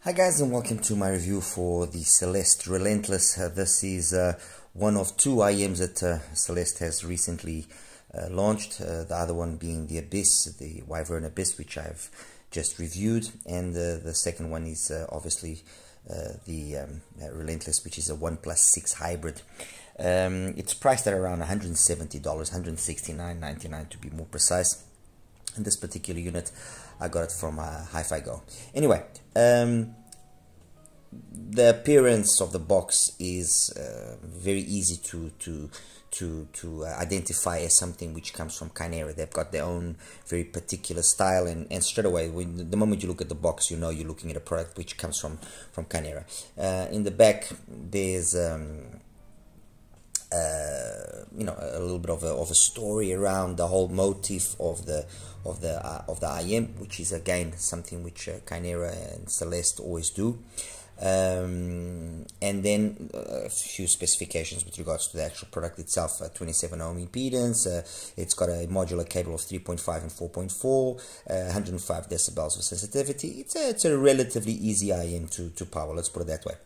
Hi guys, and welcome to my review for the CELEST Relentless. This is one of two IEMs that CELEST has recently launched. The other one being the Abyss, the Wyvern Abyss, which I've just reviewed, and the second one is obviously the Relentless, which is a 1+6 hybrid. It's priced at around $170, $169.99 to be more precise. In this particular unit, I got it from HIFIGO. Anyway, the appearance of the box is very easy to identify as something which comes from XINHS. They've got their own very particular style, and straight away, the moment you look at the box, you know you're looking at a product which comes from XINHS. In the back, there's you know, a little bit of a story around the whole motif of the IEM, which is again something which XINHS and CELEST always do. And then a few specifications with regards to the actual product itself: 27 ohm impedance. It's got a modular cable of 3.5 and 4.4, 105 decibels of sensitivity. It's a relatively easy IEM to power. Let's put it that way.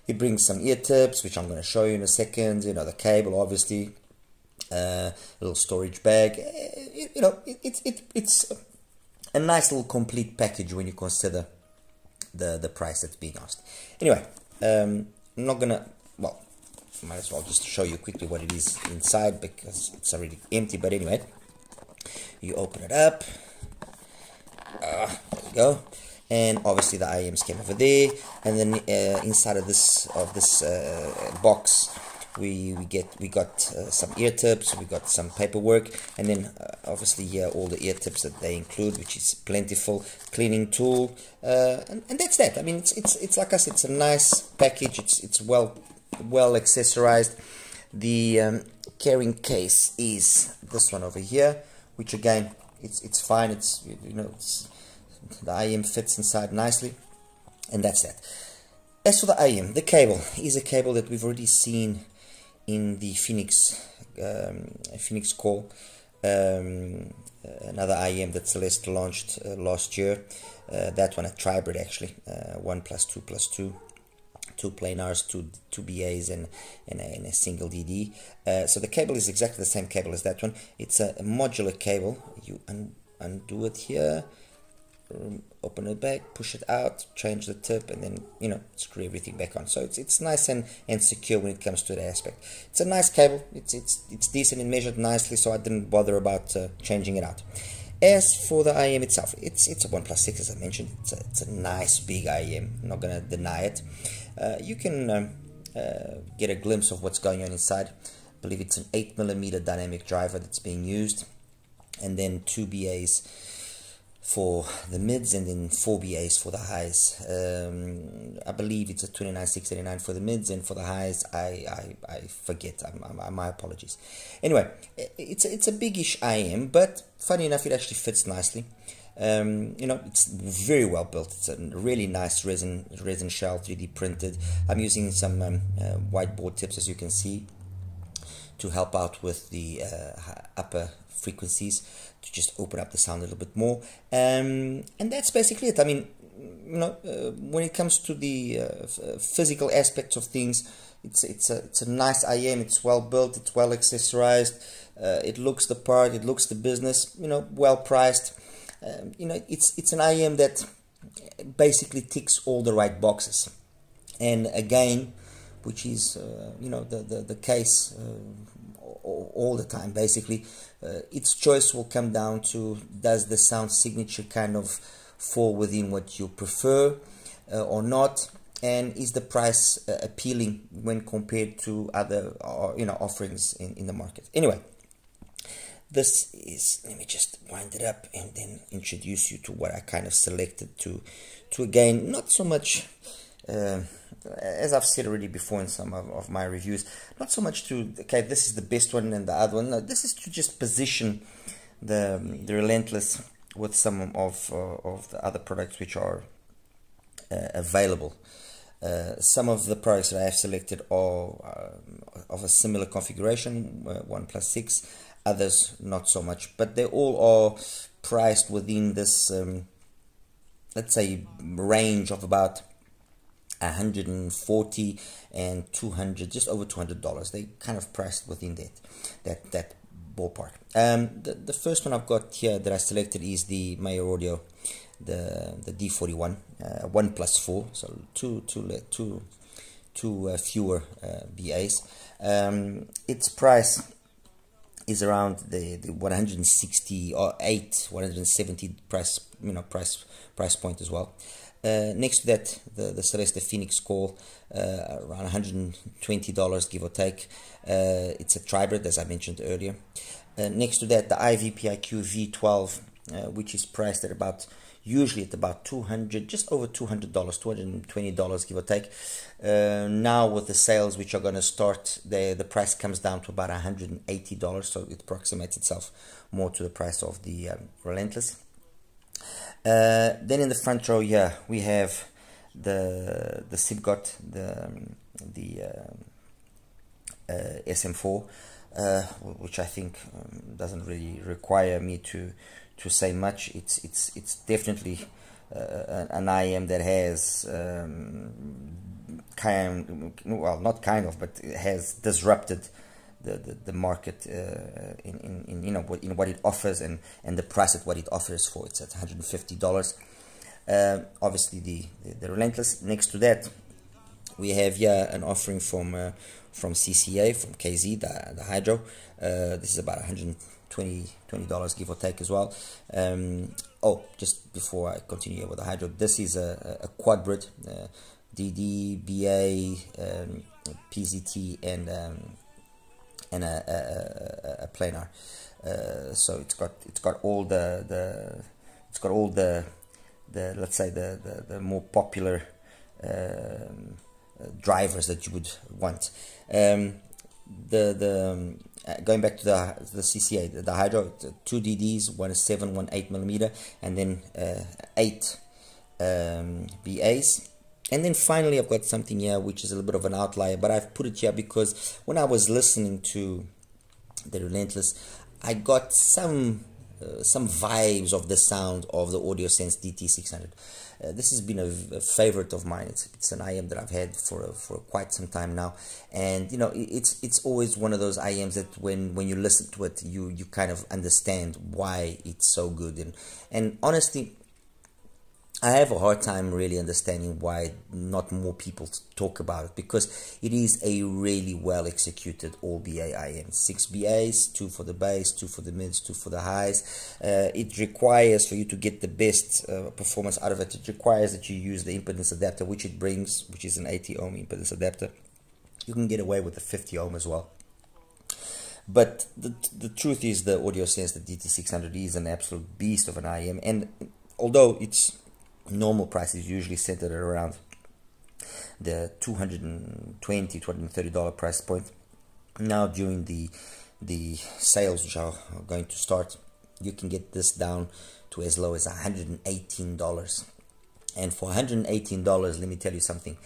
It brings some ear tips, which I'm going to show you in a second. You know, the cable, obviously, a little storage bag. You know, it's a nice little complete package when you consider the price that's being asked. Anyway, I'm not gonna. Well, might as well just show you quickly what it is inside because it's already empty. But anyway, you open it up. There we go. And obviously the IEMs came over there, and then inside of this box we got some ear tips, we got some paperwork, and then obviously here all the ear tips that they include, which is plentiful, cleaning tool, and that's that. I mean, it's like I said, it's a nice package. It's well accessorized. The carrying case is this one over here, which again it's fine. It's, you know, the IEM fits inside nicely, and that's that. As for the IEM, the cable is a cable that we've already seen in the Phoenix Call, another IEM that CELEST launched last year. That one a tribrid, actually, 1+2+2, two planars, two BAs, and a single DD. So the cable is exactly the same cable as that one. It's a modular cable. You undo it here, open it back, push it out, change the tip, and then, you know, screw everything back on. So it's nice and secure when it comes to that aspect. It's a nice cable. It's decent and measured nicely, so I didn't bother about changing it out. As for the IEM itself, it's a 1+6, as I mentioned. It's a nice big IEM. I'm not gonna deny it. You can get a glimpse of what's going on inside. I believe it's an 8mm dynamic driver that's being used, and then 2 BAs for the mids, and then 4 BAs for the highs. I believe it's a 29,689 for the mids, and for the highs, I forget. My apologies. Anyway, it's a biggish IEM, but funny enough, it actually fits nicely. You know, it's very well built. It's a really nice resin shell, 3D printed. I'm using some whiteboard tips, as you can see, to help out with the upper frequencies, to just open up the sound a little bit more, and that's basically it. I mean, you know, when it comes to the physical aspects of things, it's a nice IEM. It's well built, it's well accessorized, it looks the part, it looks the business, you know, well priced. You know, it's an IEM that basically ticks all the right boxes, and again, which is you know, the case all the time, basically. Its choice will come down to, does the sound signature kind of fall within what you prefer or not, and is the price appealing when compared to other you know, offerings in the market. Anyway, this is, let me just wind it up and then introduce you to what I kind of selected to again, not so much as I've said already before in some of my reviews, not so much to, okay, this is the best one and the other one. No, this is to just position the Relentless with some of the other products which are available. Some of the products that I have selected are of a similar configuration, 1+6, others not so much, but they all are priced within this let's say, range of about 140 and 200, just over $200. They kind of priced within that ballpark. The first one I've got here that I selected is the Mayer Audio, the D41 1+4, so two fewer BAs. Its price is around the 160 or 170 price point as well. Next to that, the CELEST Phoenix Call, around $120 give or take. It's a tribrid, as I mentioned earlier. Next to that, the IVipQ V12, which is priced at usually at about $200, just over $200, $220 give or take. Now with the sales which are going to start, the price comes down to about $180, so it approximates itself more to the price of the Relentless. Then in the front row here we have the SIBGOT, the SM4, which I think doesn't really require me to say much. It's definitely an IM that has has disrupted the market in what it offers and the price at what it offers for. It's at $150. Obviously the Relentless. Next to that we have here an offering from CCA, from KZ, the Hydro. This is about $120 give or take as well. Oh, just before I continue with the Hydro, this is a quadbrid, DD, BA, PZT, and a planar. So it's got all the let's say the more popular drivers that you would want. Going back to the CCA, the Hydro, 2 DDs, one is 7, one 8mm, and then 8 BAs. And then finally I've got something here which is a little bit of an outlier, but I've put it here because when I was listening to the Relentless, I got some vibes of the sound of the AudioSense DT600. This has been a favorite of mine. It's an IM that I've had for quite some time now, and it's always one of those IMs that when you listen to it, you kind of understand why it's so good. And honestly, I have a hard time really understanding why not more people talk about it, because it is a really well executed all BA IM. 6 BAs, 2 for the bass, 2 for the mids, 2 for the highs. It requires, for you to get the best performance out of it, it requires that you use the impedance adapter, which it brings, which is an 80 ohm impedance adapter. You can get away with the 50 ohm as well. But the truth is, the AudioSense, the DT600 is an absolute beast of an IM, and although its normal price is usually centered around the $220, $230 price point, now during the sales which are going to start, you can get this down to as low as $118. And for $118, let me tell you something,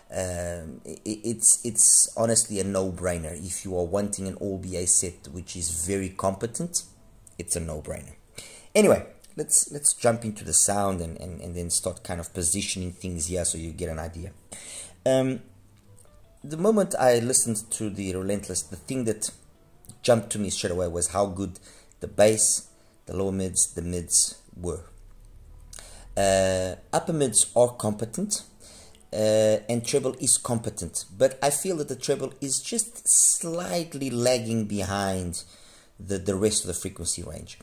it's honestly a no-brainer. If you are wanting an all BA set which is very competent, it's a no-brainer. Anyway, let's jump into the sound and then start kind of positioning things here so you get an idea. The moment I listened to the Relentless, the thing that jumped to me straight away was how good the bass, the lower mids, the mids were. Upper mids are competent, and treble is competent, but I feel that the treble is just slightly lagging behind the rest of the frequency range.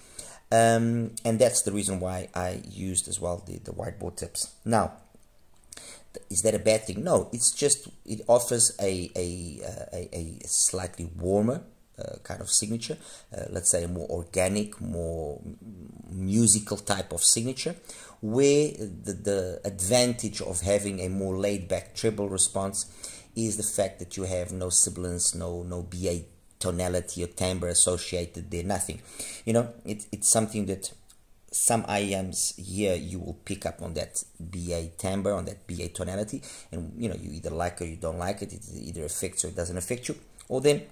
And that's the reason why I used as well the whiteboard tips. Now, is that a bad thing? No, it's just, it offers a slightly warmer kind of signature, let's say a more organic, more musical type of signature, where the advantage of having a more laid-back treble response is the fact that you have no sibilance, no BA tonality or timbre associated there, nothing. It's something that some IMs here you will pick up on that BA timbre, on that BA tonality, and you either like it or you don't like it. It either affects or it doesn't affect you. Or then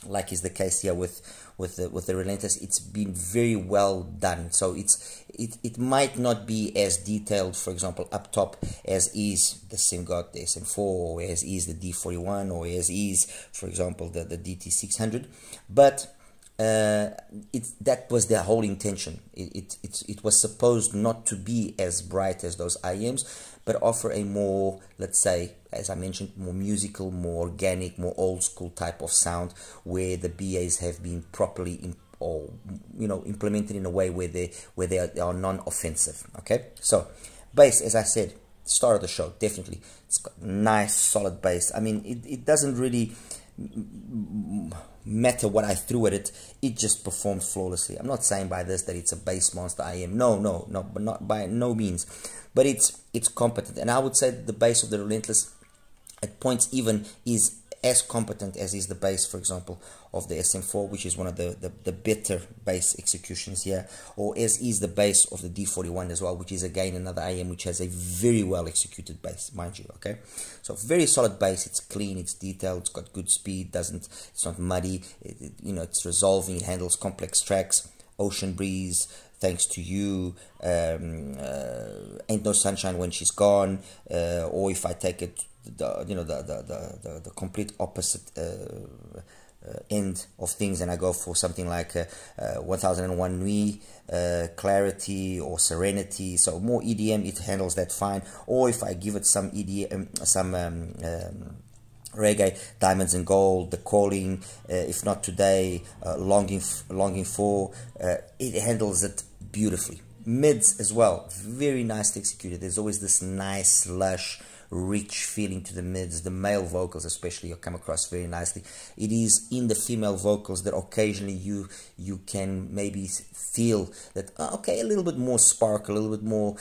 like is the case here with the Relentless. It's been very well done. So it might not be as detailed, for example, up top as is the SIMGOT, the SM4, or as is the D41, or as is, for example, the DT600, but that was their whole intention. It was supposed not to be as bright as those IEMs, but offer a more, let's say, as I mentioned, more musical, more organic, more old school type of sound, where the BAs have been properly implemented in a way where they are non-offensive. Okay, so bass, as I said, start of the show, definitely it's got nice solid bass. I mean, it doesn't really matter what I threw at it, it just performed flawlessly. I'm not saying by this that it's a bass monster IM, no, but not by no means, but it's competent. And I would say that the bass of the Relentless at points even is as competent as is the bass, for example, of the SM4, which is one of the better bass executions here, or as is the bass of the D41 as well, which is again another IM which has a very well executed bass, mind you. Okay, so very solid bass. It's clean, it's detailed, it's got good speed, it's not muddy, it's resolving, it handles complex tracks. Ocean Breeze, Thanks to You, Ain't No Sunshine When She's Gone, or if I take it the complete opposite end of things, and I go for something like 1001 Nuit, Clarity, or Serenity, so more EDM, it handles that fine. Or if I give it some EDM, some reggae, Diamonds and Gold, The Calling, If Not Today, Longing For, it handles it beautifully. Mids as well, very nicely executed. There's always this nice, lush, rich feeling to the mids. The male vocals especially come across very nicely. It is in the female vocals that occasionally you can maybe feel that, okay, a little bit more spark, a little bit more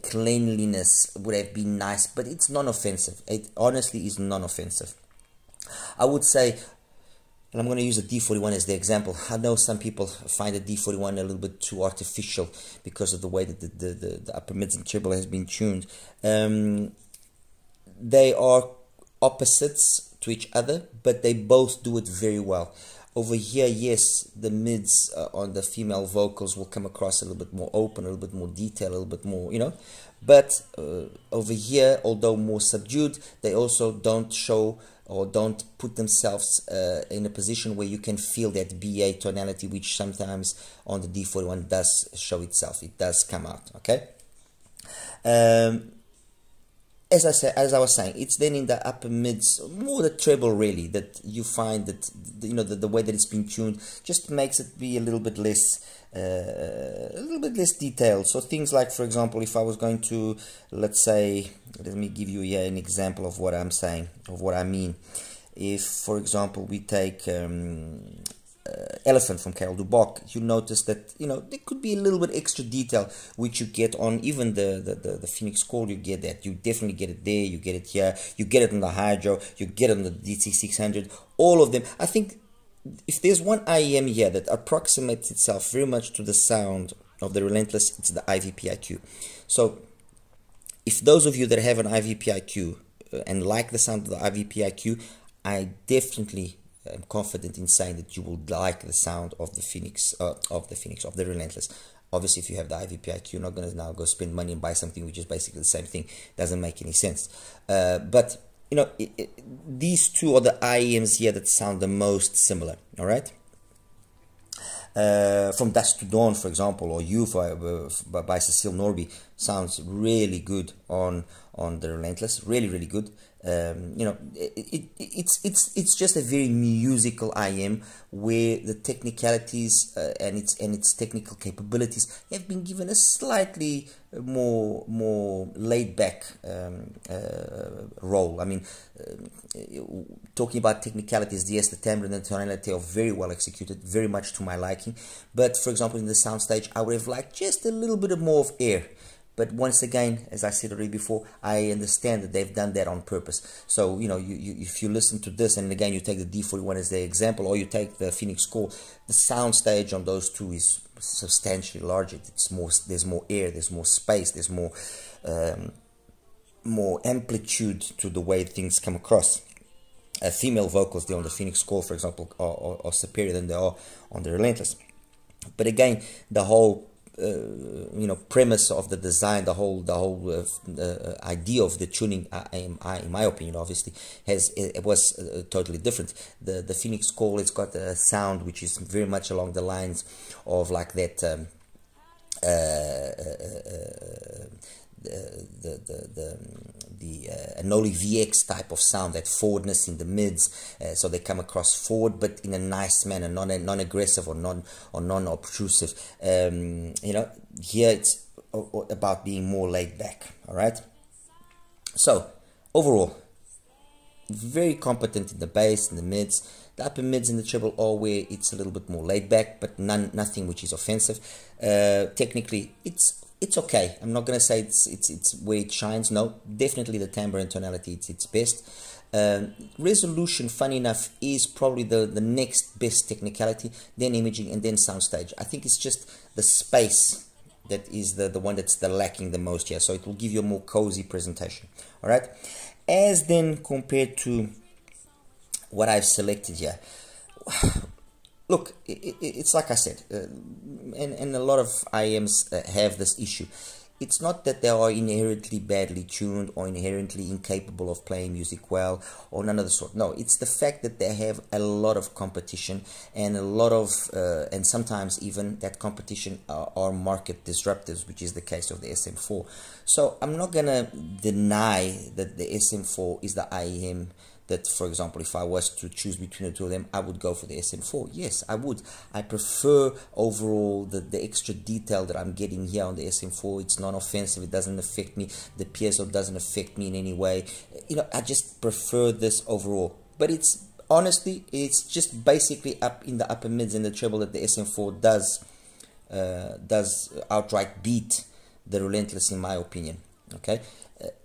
cleanliness would have been nice, but it's non-offensive. It honestly is non-offensive. I would say, and I'm going to use the D41 as the example. I know some people find the D41 a little bit too artificial because of the way that the upper mids and treble has been tuned. They are opposites to each other, but they both do it very well. Over here, yes, the mids on the female vocals will come across a little bit more open, a little bit more detailed, a little bit more, But over here, although more subdued, they also don't show or don't put themselves in a position where you can feel that BA tonality, which sometimes on the D41 does show itself. It does come out, okay? As I was saying, it's then in the upper mids, more the treble really, that you find that the way that it's been tuned just makes it be a little bit less detailed. So things like, for example, if I was going to, let's say, let me give you here an example of what I'm saying, of what I mean. If, for example, we take Elephant from Karel Duboc, you notice that there could be a little bit extra detail which you get on even the Phoenix Call. You get that, you definitely get it there, you get it here, you get it on the Hydro, you get it on the DT600, all of them. I think if there's one IEM here that approximates itself very much to the sound of the Relentless, it's the IVipQ. So if those of you that have an IVipQ and like the sound of the IVipQ, I definitely am confident in saying that you will like the sound of the Relentless. Obviously, if you have the IVipQ, you're not going to now go spend money and buy something which is basically the same thing. Doesn't make any sense. But these two are the IEMs here that sound the most similar. All right. From Dusk to Dawn, for example, or You by Cecile Norby sounds really good on the Relentless. Really good. It's just a very musical IM where the technicalities and its technical capabilities have been given a slightly more laid back role. I mean, talking about technicalities, yes, the timbre and the tonality are very well executed, very much to my liking. But for example, in the soundstage, I would have liked just a little bit more of air. But once again, as I said already before, I understand that they've done that on purpose. So, if you listen to this, and again, you take the D41 as the example, or you take the Phoenix Call, the sound stage on those two is substantially larger. There's more air, there's more space, there's more amplitude to the way things come across. female vocals there on the Phoenix Call, for example, are superior than they are on the Relentless. But again, the whole premise of the design, the whole idea of the tuning, in my opinion, obviously, was totally different. The Phoenix Call, it's got a sound which is very much along the lines of like that the Noli VX type of sound, that forwardness in the mids, so they come across forward but in a nice manner, non-aggressive or non-obtrusive. Here it's about being more laid back. All right, so overall, very competent in the bass and the mids. The upper mids and the treble are where it's a little bit more laid back, but nothing which is offensive. Technically, it's okay. I'm not gonna say it's where it shines. No, definitely the timbre and tonality, it's its best. Resolution, funny enough, is probably the next best technicality, then imaging, and then soundstage. I think it's just the space that is the one that's lacking the most here. So it will give you a more cozy presentation. All right, as then compared to what I've selected here. Look, it's like I said, and a lot of IEMs have this issue. It's not that they are inherently badly tuned or inherently incapable of playing music well or none of the sort. No, it's the fact that they have a lot of competition and a lot of, and sometimes even that competition are market disruptors, which is the case of the SM4. So I'm not going to deny that the SM4 is the IEM that, for example, if I was to choose between the two of them, I would go for the SM4. Yes, I would. I prefer overall the extra detail that I'm getting here on the SM4. It's non-offensive. It doesn't affect me. The piezo doesn't affect me in any way. I just prefer this overall. But it's honestly, it's just basically up in the upper mids and the treble that the SM4 does outright beat the Relentless, in my opinion. Okay.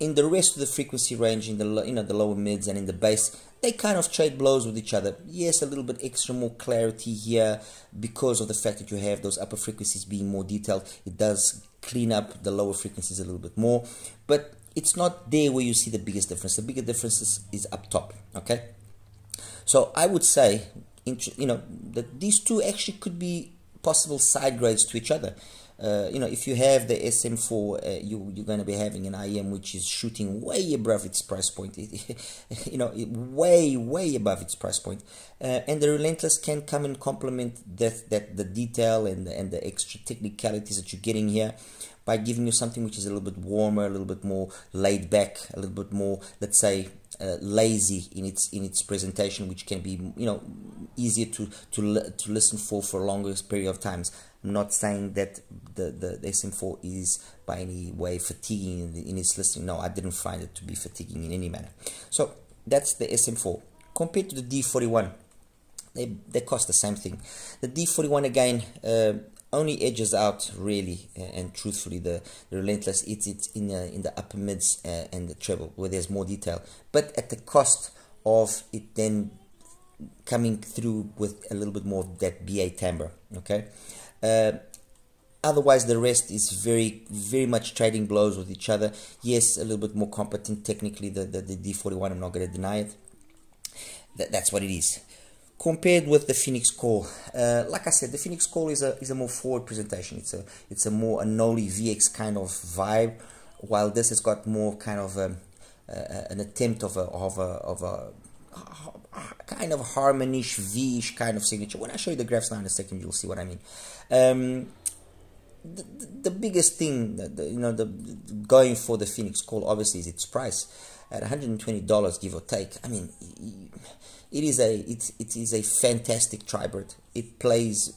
In the rest of the frequency range, in the the lower mids and in the bass, they kind of trade blows with each other. Yes, a little bit extra more clarity here because of the fact that you have those upper frequencies being more detailed. It does clean up the lower frequencies a little bit more, but it's not there where you see the biggest difference. The bigger difference is up top. Okay, so I would say that these two actually could be possible side grades to each other. If you have the SM4, you're going to be having an IEM which is shooting way above its price point, way above its price point, and the Relentless can come and complement the detail and the extra technicalities that you're getting here by giving you something which is a little bit warmer, a little bit more laid back, a little bit more, let's say, lazy in its presentation, which can be easier to listen for a longer period of times. I'm not saying that the SM4 is by any way fatiguing in its listening. No, I didn't find it to be fatiguing in any manner. So that's the SM4. Compared to the D41, they cost the same thing. The D41 again only edges out really and truthfully the Relentless. It's in the upper mids and the treble where there's more detail, but at the cost of it then coming through with a little bit more of that BA timbre. Okay. Otherwise, the rest is very much trading blows with each other. Yes, a little bit more competent technically, the D41. I'm not going to deny it. That's what it is. Compared with the Phoenix Call, like I said, the Phoenix Call is a more forward presentation. It's a more Noli VX kind of vibe, while this has got more kind of an attempt of a kind of harmonish V-ish kind of signature. When I show you the graphs now in a second, you'll see what I mean. The biggest thing that going for the Phoenix Call obviously is its price at $120, give or take. I mean, it is a fantastic tribrid. It plays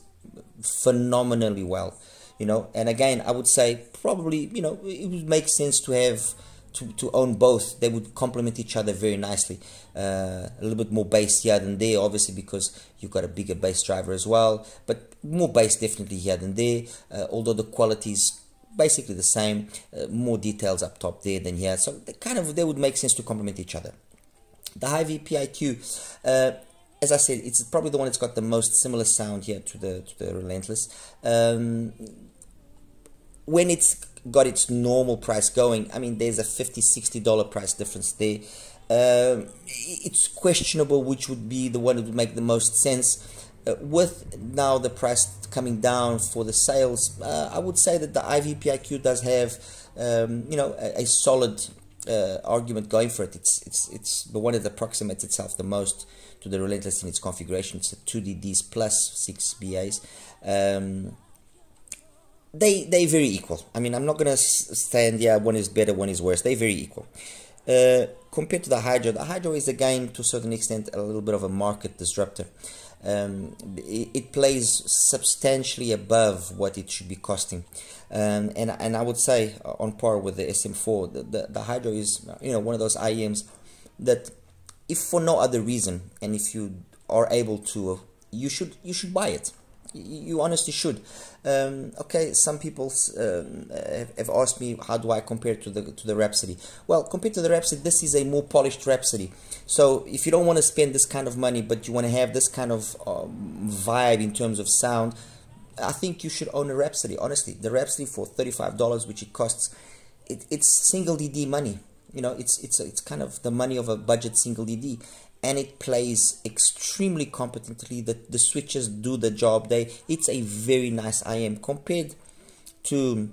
phenomenally well, and again, I would say probably it would make sense to have to own both. They would complement each other very nicely. A little bit more bass here than there, obviously, because you've got a bigger bass driver as well, but more bass definitely here than there, although the quality is basically the same. More details up top there than here, so they would make sense to complement each other. The HIFIGO, as I said, it's probably the one that's got the most similar sound here to the Relentless. When it's got its normal price going, I mean, there's a $50–$60 price difference there. It's questionable which would be the one that would make the most sense. With now the price coming down for the sales, I would say that the IVipQ does have you know, a solid argument going for it. It's the one that approximates itself the most to the Relentless in its configuration. It's a 2DDs plus 6 BAs. They very equal. I mean, I'm not gonna stand, yeah, one is better, one is worse. They're very equal. Compared to the Hydro is again to a certain extent a little bit of a market disruptor. It plays substantially above what it should be costing, and I would say on par with the SM4. The Hydro is, you know, one of those IEMs that, if for no other reason, and if you are able to, you should buy it. You honestly should. Okay, some people have asked me, how do I compare to the Rhapsody? Well, compared to the Rhapsody, this is a more polished Rhapsody. So if you don't want to spend this kind of money, but you want to have this kind of vibe in terms of sound, I think you should own a Rhapsody. Honestly, the Rhapsody for $35, which it costs, it's single DD money. You know, it's kind of the money of a budget single DD. And it plays extremely competently. The switches do the job. It's a very nice IM compared to,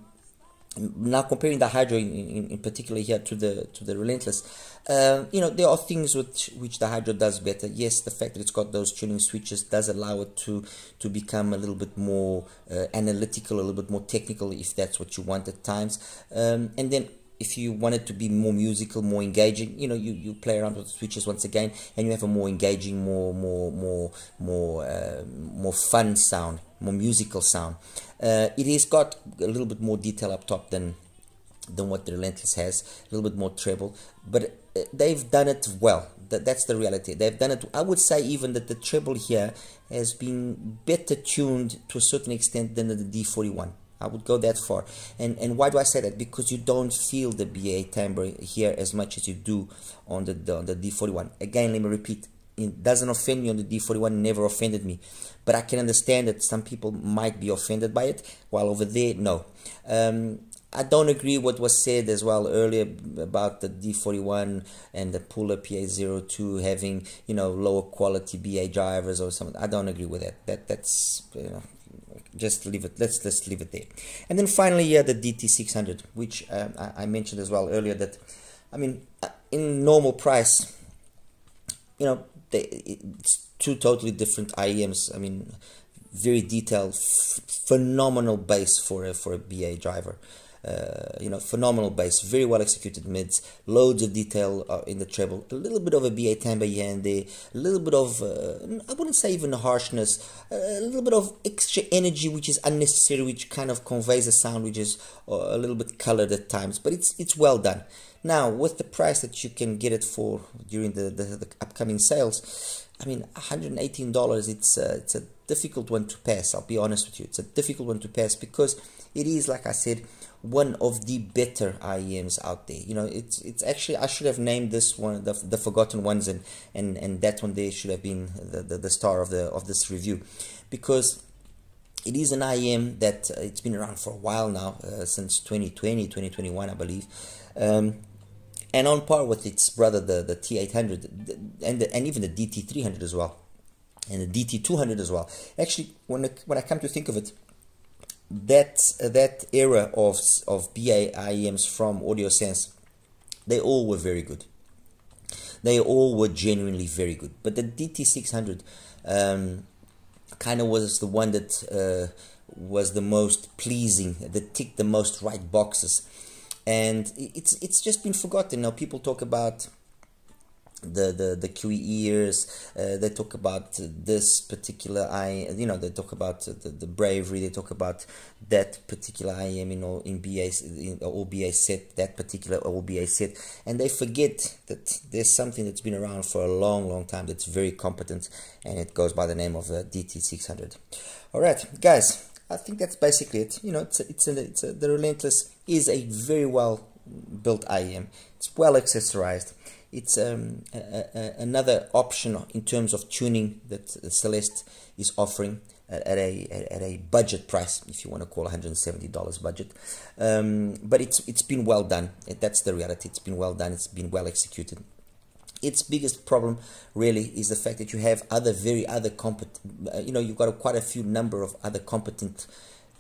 now comparing the Hydro in particular here to the Relentless. You know, there are things which the Hydro does better. Yes, the fact that it's got those tuning switches does allow it to become a little bit more analytical, a little bit more technical, if that's what you want at times. And then, if you want it to be more musical, more engaging, you know, you play around with the switches once again, and you have a more engaging, more fun sound, more musical sound. It has got a little bit more detail up top than what the Relentless has, a little bit more treble, but they've done it well. That's the reality. They've done it. I would say even that the treble here has been better tuned to a certain extent than the D41. I would go that far. And why do I say that? Because you don't feel the BA timbre here as much as you do on the D41. Again, let me repeat, it doesn't offend me on the D41, never offended me. But I can understand that some people might be offended by it, while over there, no. I don't agree what was said as well earlier about the D41 and the Puller PA02 having, you know, lower quality BA drivers or something. I don't agree with that. That's, you know, just leave it. Let's leave it there. And then finally, yeah, the DT600, which I mentioned as well earlier, that, I mean, in normal price, you know, it's two totally different IEMs. I mean, very detailed, phenomenal bass for a BA driver. You know, phenomenal bass, very well executed mids, loads of detail in the treble, a little bit of a BA timbre here and there, a little bit of, I wouldn't say even harshness, a little bit of extra energy which is unnecessary, which kind of conveys a sound which is a little bit colored at times, but it's well done. Now, with the price that you can get it for during the upcoming sales, I mean, $118, it's a difficult one to pass. I'll be honest with you, it's a difficult one to pass, because it is, like I said, one of the better IEMs out there. You know, it's actually, I should have named this one the forgotten ones, and that one there should have been the star of this review, because it is an IEM that it's been around for a while now, since 2021, I believe, and on par with its brother, the T800, and even the DT300 as well, and the DT200 as well. Actually, when I come to think of it, that era of BA IEMs from AudioSense, they all were very good. They all were genuinely very good. But the DT600 kind of was the one that was the most pleasing, that ticked the most right boxes, and it's just been forgotten. Now people talk about the QE ears, they talk about this particular they talk about the bravery, they talk about that particular IEM in OBA set, that particular OBA set, and they forget that there's something that's been around for a long time that's very competent, and it goes by the name of the DT600. All right, guys, I think that's basically it. You know, the Relentless is a very well built IEM. It's well accessorized. It's another option in terms of tuning that CELEST is offering at a budget price, if you want to call $170 budget. But it's been well done. That's the reality. It's been well done. It's been well executed. Its biggest problem really is the fact that you have other competent, you've got quite a few number of other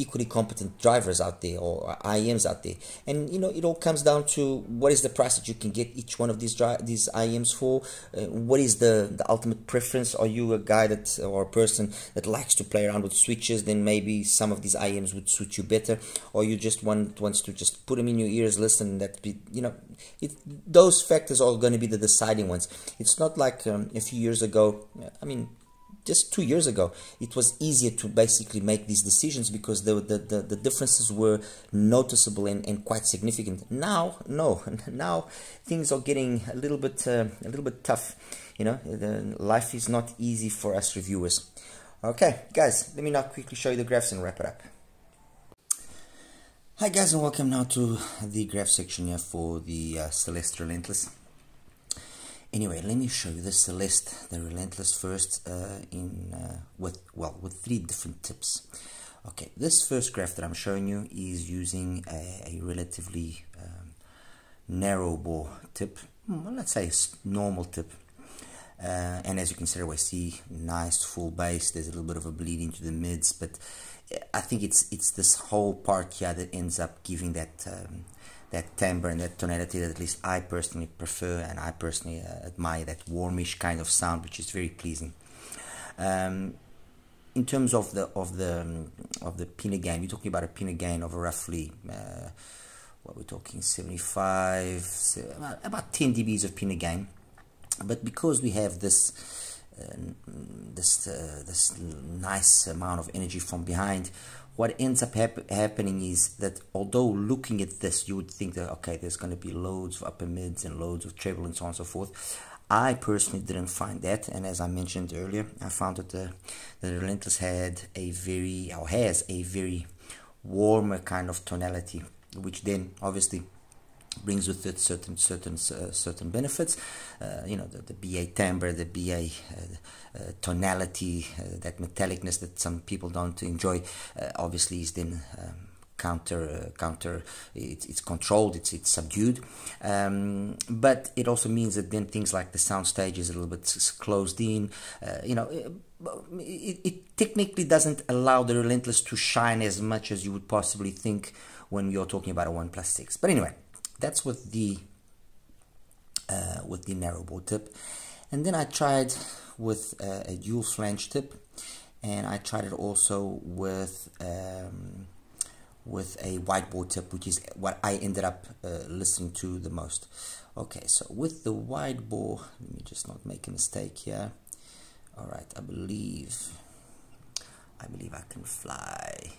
equally competent drivers out there, or IEMs out there, and it all comes down to what is the price that you can get each one of these IEMs for. What is the ultimate preference? Are you a guy or a person that likes to play around with switches? Then maybe some of these IEMs would suit you better, or you just wants to just put them in your ears, listen. Those factors are going to be the deciding ones. It's not like a few years ago. Just 2 years ago, it was easier to basically make these decisions because the differences were noticeable and quite significant. Now, no. Now things are getting a little bit tough. Life is not easy for us reviewers. Okay, guys, let me now quickly show you the graphs and wrap it up. Hi guys, and welcome now to the graph section here for the CELEST Relentless. Anyway, let me show you the CELEST, the Relentless first, with 3 different tips. Okay, this first graph that I'm showing you is using a relatively narrow bore tip, let's say normal tip. And as you can see, nice full bass. There's a little bit of a bleed into the mids, but I think it's this whole part here that ends up giving that timbre and that tonality that at least I personally prefer, and I personally admire, that warmish kind of sound, which is very pleasing. In terms of the pinna gain, we're talking about a pinna gain of roughly what we're talking 75, about 10 dBs of pinna gain. But because we have this nice amount of energy from behind, what ends up happening is that although looking at this, you would think that, okay, there's going to be loads of upper mids and loads of treble and so on and so forth. I personally didn't find that, and as I mentioned earlier, I found that the Relentless has a very warmer kind of tonality, which then obviously brings with it certain benefits. The BA timbre, the BA tonality, that metallicness that some people don't enjoy, obviously is then it's controlled, it's subdued, but it also means that then things like the sound stage is a little bit closed in. It technically doesn't allow the Relentless to shine as much as you would possibly think when you're talking about a 1+6. But anyway, that's with the narrow bore tip. And then I tried with a dual flange tip, and I tried it also with a wide bore tip, which is what I ended up listening to the most. Okay, so with the wide bore, let me just not make a mistake here. All right, I believe I can fly.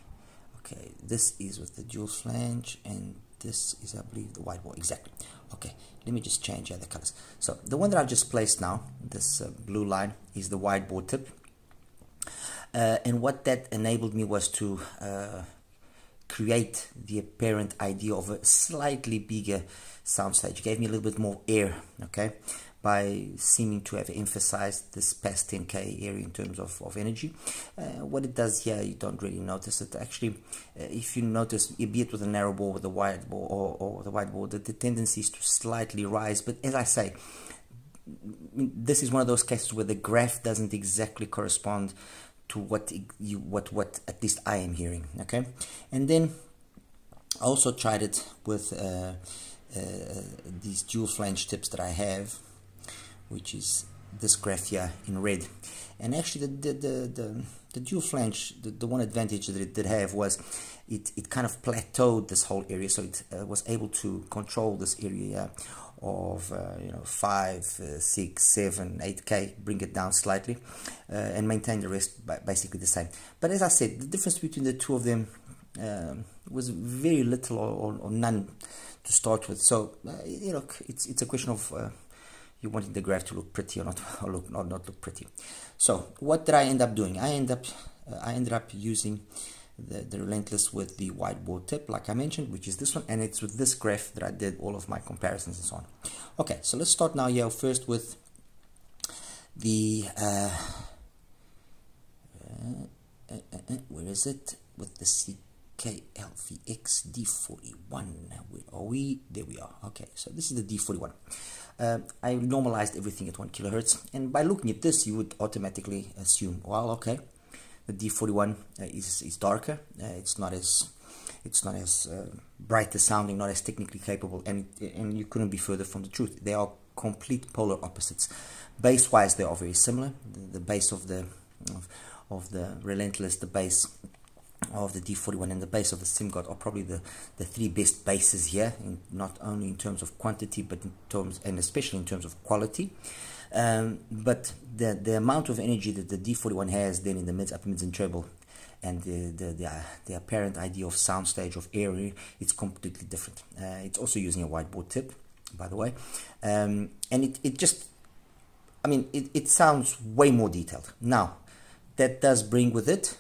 Okay, this is with the dual flange, and this is, I believe, the wide bore. Exactly. Okay, let me just change the colors. So the one that I've just placed now, this blue line, is the wide bore tip, and what that enabled me was to create the apparent idea of a slightly bigger soundstage. It gave me a little bit more air, okay, by seeming to have emphasized this past 10K area in terms of energy. What it does here, you don't really notice it. Actually, if you notice, be it with a narrow bore, with the wide bore, or the wide bore, the tendency is to slightly rise. But as I say, this is one of those cases where the graph doesn't exactly correspond to what at least I am hearing. Okay, and then I also tried it with these dual flange tips that I have, which is this graph here in red. And actually the dual flange, the one advantage that it did have was it kind of plateaued this whole area, so it was able to control this area of 5, 6, 7, 8K, bring it down slightly, and maintain the rest basically the same. But as I said, the difference between the two of them was very little or none to start with. So it's a question of you wanting the graph to look pretty or not, or not look pretty. So what did I end up doing? I ended up using the Relentless with the wide bore tip, like I mentioned, which is this one, and it's with this graph that I did all of my comparisons and so on. Okay, so let's start now here first with the where is it? With the CKLVX D41. Where are we? There we are. Okay, so this is the D41. I normalized everything at 1 kilohertz, and by looking at this, you would automatically assume, well, okay, the D41 is darker. It's not as bright sounding, not as technically capable, and you couldn't be further from the truth. They are complete polar opposites. Bass wise, they are very similar. The bass of the Relentless, the bass of the D41, and the bass of the SimGod are probably the three best basses here, not only in terms of quantity, but in terms, and especially in terms of quality. But the amount of energy that the D41 has then in the mids, upper mids, and treble, and the apparent idea of soundstage, of area, it's completely different. It's also using a whiteboard tip, by the way, and it just, I mean, it sounds way more detailed. Now, that does bring with it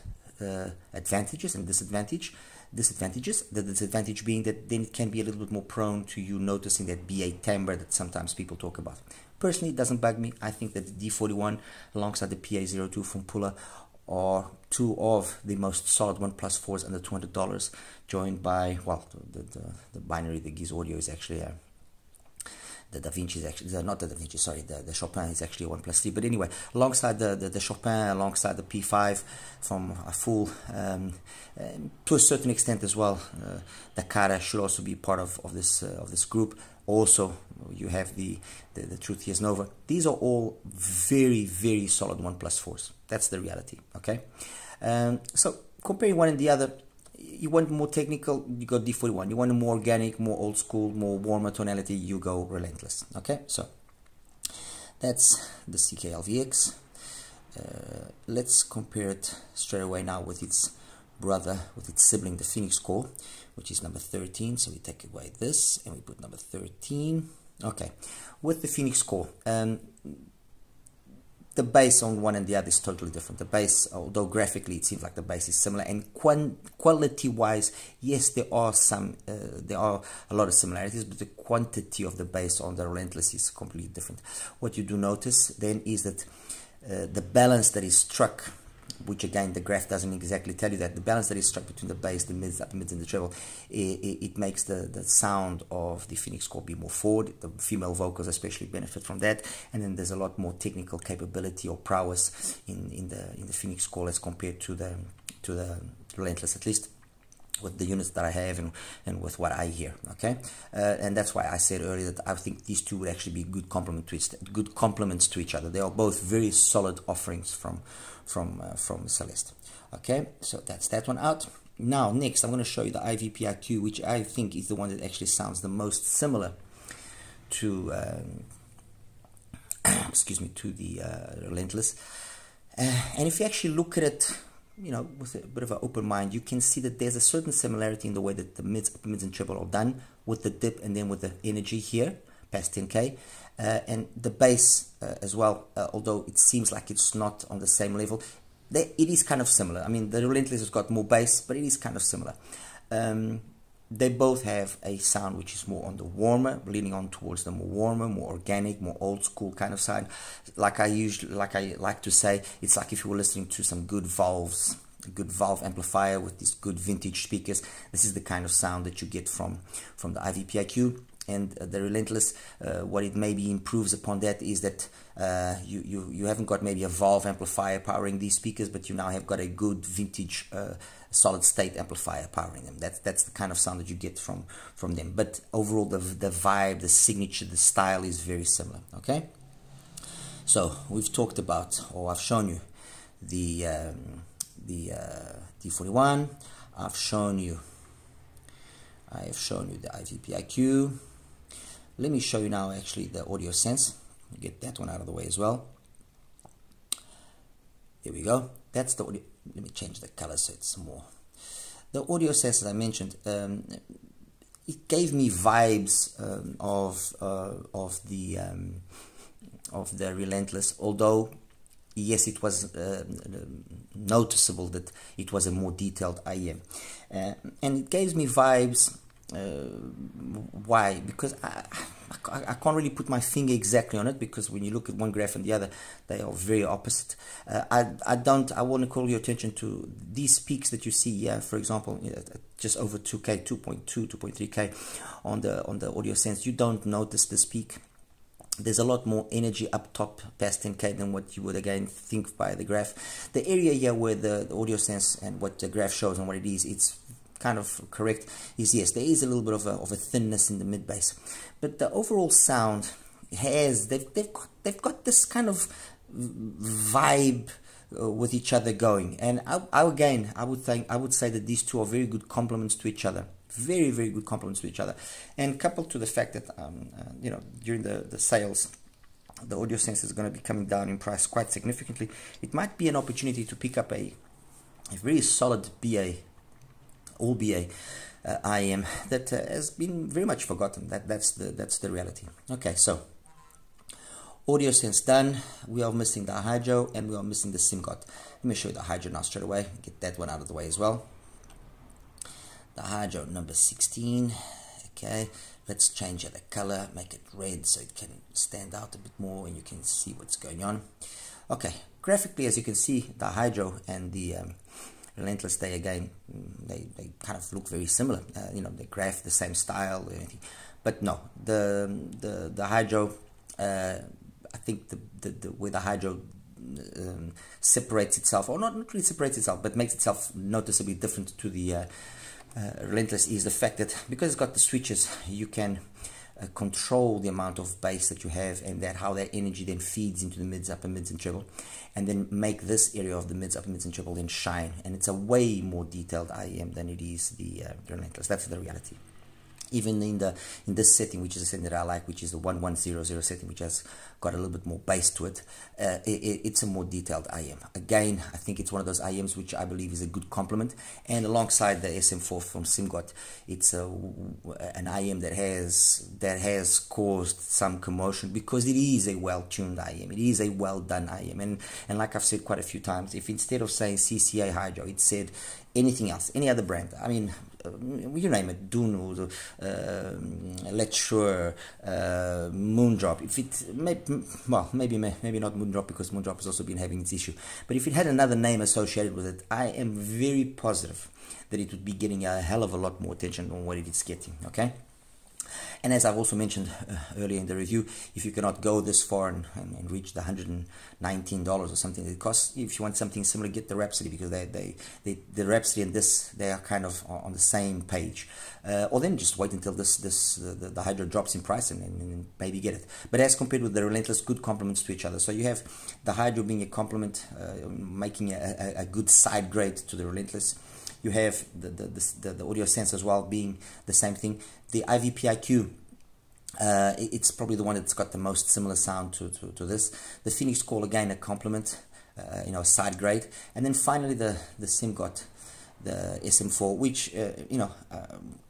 advantages and disadvantages. The disadvantage being that then it can be a little bit more prone to you noticing that BA timbre that sometimes people talk about. Personally, it doesn't bug me. I think that the D41 alongside the PA02 from Puller are two of the most solid 1+4s under $200, joined by, well, the binary that gives audio is actually the Da Vinci is actually, not the Da Vinci, sorry, the Chopin is actually a 1+3. But anyway, alongside the Chopin, alongside the P5 from a full, to a certain extent as well, the Cara should also be part of this group. Also, you have the Truth Hears Nova. These are all very, very solid 1+4s. That's the reality, okay? So comparing one and the other, you want more technical, you go D41. You want a more organic, more old school, more warmer tonality, you go Relentless. Okay, so that's the CKLVX. Let's compare it straight away now with its brother, with its sibling, the Phoenix Core, which is number 13. So we take away this and we put number 13. Okay, with the Phoenix Core, the bass on one and the other is totally different. The bass, although graphically it seems like the bass is similar, and quality-wise, yes, there are a lot of similarities, but the quantity of the bass on the Relentless is completely different. What you do notice then is that the balance that is struck, which again the graph doesn't exactly tell you that, the balance that is struck between the bass, the mids, upper mids, and the treble, it makes the sound of the Phoenix Core be more forward. The female vocals especially benefit from that, and then there's a lot more technical capability or prowess in the Phoenix Core as compared to the Relentless, at least with the units that I have and with what I hear. Okay, and that's why I said earlier that I think these two would actually be good complements to each other. They are both very solid offerings from CELEST. Okay, so that's that one out. Now next I'm going to show you the IVipQ, which I think is the one that actually sounds the most similar to excuse me, to the Relentless. And if you actually look at it, you know, with a bit of an open mind, you can see that there's a certain similarity in the way that the mids, upper mids, and treble are done, with the dip and then with the energy here past 10K, and the bass as well, although it seems like it's not on the same level, it is kind of similar. I mean, the Relentless has got more bass, but it is kind of similar. They both have a sound which is more on the warmer, leaning on towards the more warmer, more organic, more old school kind of side. Like I like to say, it's like if you were listening to some good valves, a good valve amplifier with these good vintage speakers. This is the kind of sound that you get from the IVipQ. And the Relentless, what it maybe improves upon that is that you haven't got maybe a valve amplifier powering these speakers, but you now have got a good vintage solid state amplifier powering them. That's the kind of sound that you get from them. But overall, the vibe, the signature, the style is very similar. Okay, so we've talked about, or I've shown you the D41. I have shown you the IVipQ. Let me show you now actually the audio sense. Get that one out of the way as well. There we go. That's the audio. Let me change the color so it's more. The audio sense, as I mentioned, it gave me vibes of the Relentless. Although, yes, it was noticeable that it was a more detailed IEM, and it gave me vibes. Why? Because I I can't really put my finger exactly on it, because when you look at one graph and the other, they are very opposite. I want to call your attention to these peaks that you see here, for example, just over 2K, 2.2, 2.3K on the AudioSense. You don't notice this peak. There's a lot more energy up top past 10K than what you would again think by the graph. The area here where the AudioSense and what the graph shows and what it is, it's kind of correct, is yes, there is a little bit of a thinness in the mid bass, but the overall sound has, they've got this kind of vibe with each other going. And I would say that these two are very good complements to each other. Very, very good compliments to each other. And coupled to the fact that you know, during the sales, the AudioSense is going to be coming down in price quite significantly, it might be an opportunity to pick up a very solid BA, all BA IM that has been very much forgotten. That's the reality. Okay, so AudioSense done. We are missing the HIFIGO and we are missing the SIM card. Let me show you the HIFIGO now straight away. Get that one out of the way as well. The HIFIGO number 16. Okay, let's change the color, make it red so it can stand out a bit more and you can see what's going on. Okay, graphically, as you can see, the HIFIGO and the Relentless, they again, they kind of look very similar. You know, they graph the same style or anything, but no, the HIFIGO, I think the way the HIFIGO separates itself, or not really separates itself, but makes itself noticeably different to the Relentless, is the fact that because it's got the switches, you can control the amount of bass that you have, and that how that energy then feeds into the mids, upper mids and treble, and then make this area of the mids, upper mids and treble then shine. And it's a way more detailed IEM than it is the Relentless. That's the reality. Even in this setting, which is a setting that I like, which is the 1100 setting, which has got a little bit more bass to it, it's a more detailed IM. Again, I think it's one of those IMs which I believe is a good complement, and alongside the SM4 from SIMGOT, it's an IM that has caused some commotion, because it is a well-tuned IM, it is a well-done IM, and like I've said quite a few times, if instead of saying CCA HIFIGO, it said anything else, any other brand, I mean, you name it, Dongle, Let's Sure, Moondrop. If it, maybe not Moondrop, because Moondrop has also been having its issue. But if it had another name associated with it, I am very positive that it would be getting a hell of a lot more attention on what it is getting. Okay. And as I've also mentioned earlier in the review, if you cannot go this far and reach the $119 or something that it costs, if you want something similar, get the Rhapsody, because the Rhapsody and this, they are kind of on the same page. Or then just wait until the HIFIGO drops in price and maybe get it. But as compared with the Relentless, good complements to each other. So you have the HIFIGO being a complement, making a good side grade to the Relentless. You have the AudioSense as well being the same thing. The IVipQ, it's probably the one that's got the most similar sound to this. The Phoenix Call, again, a complement, you know, a side grade. And then finally the SIMGOT, the SM4, which, you know,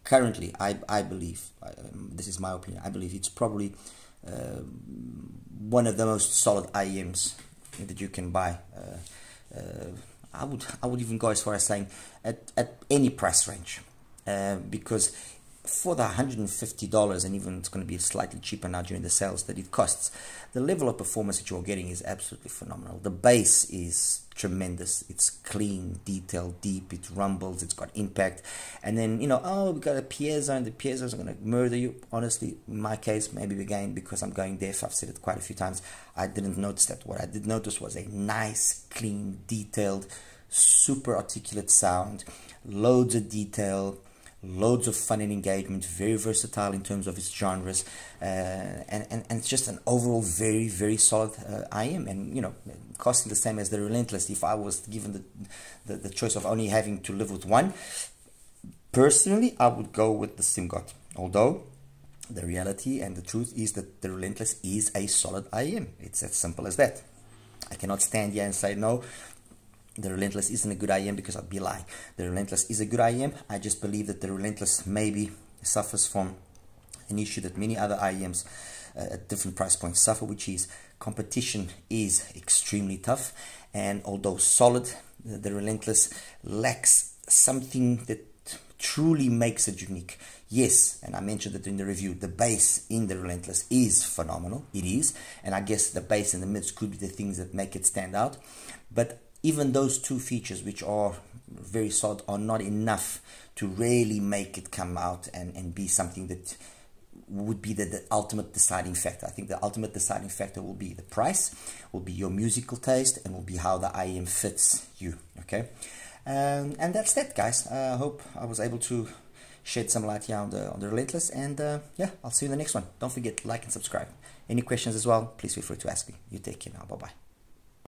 currently I believe, this is my opinion, I believe it's probably one of the most solid IEMs that you can buy. I would even go as far as saying at any price range, because for the $150, and even it's going to be slightly cheaper now during the sales that it costs, the level of performance that you're getting is absolutely phenomenal. The bass is tremendous. It's clean, detailed, deep. It rumbles. It's got impact. And then, you know, oh, we got a piezo, and the piezos are going to murder you. Honestly, in my case, maybe again because I'm going deaf, I've said it quite a few times, I didn't notice that. What I did notice was a nice, clean, detailed, super articulate sound, loads of detail, loads of fun and engagement, very versatile in terms of its genres, and it's just an overall very, very solid IM, and, you know, costing the same as the Relentless. If I was given the choice of only having to live with one, personally I would go with the SIMGOT, although the reality and the truth is that the Relentless is a solid IM. It's as simple as that. I cannot stand here and say no, the Relentless isn't a good IM, because I'd be lying. The Relentless is a good IM. I just believe that the Relentless maybe suffers from an issue that many other IMs at different price points suffer, which is competition is extremely tough. And although solid, the Relentless lacks something that truly makes it unique. Yes, and I mentioned it in the review, the bass in the Relentless is phenomenal. It is. And I guess the bass and the mids could be the things that make it stand out. But even those two features, which are very solid, are not enough to really make it come out and be something that would be the ultimate deciding factor. I think the ultimate deciding factor will be the price, will be your musical taste, and will be how the IEM fits you. Okay, and that's that, guys. I hope I was able to shed some light here on the Relentless, and yeah, I'll see you in the next one. Don't forget to like and subscribe. Any questions as well, please feel free to ask me. You take care now. Bye bye.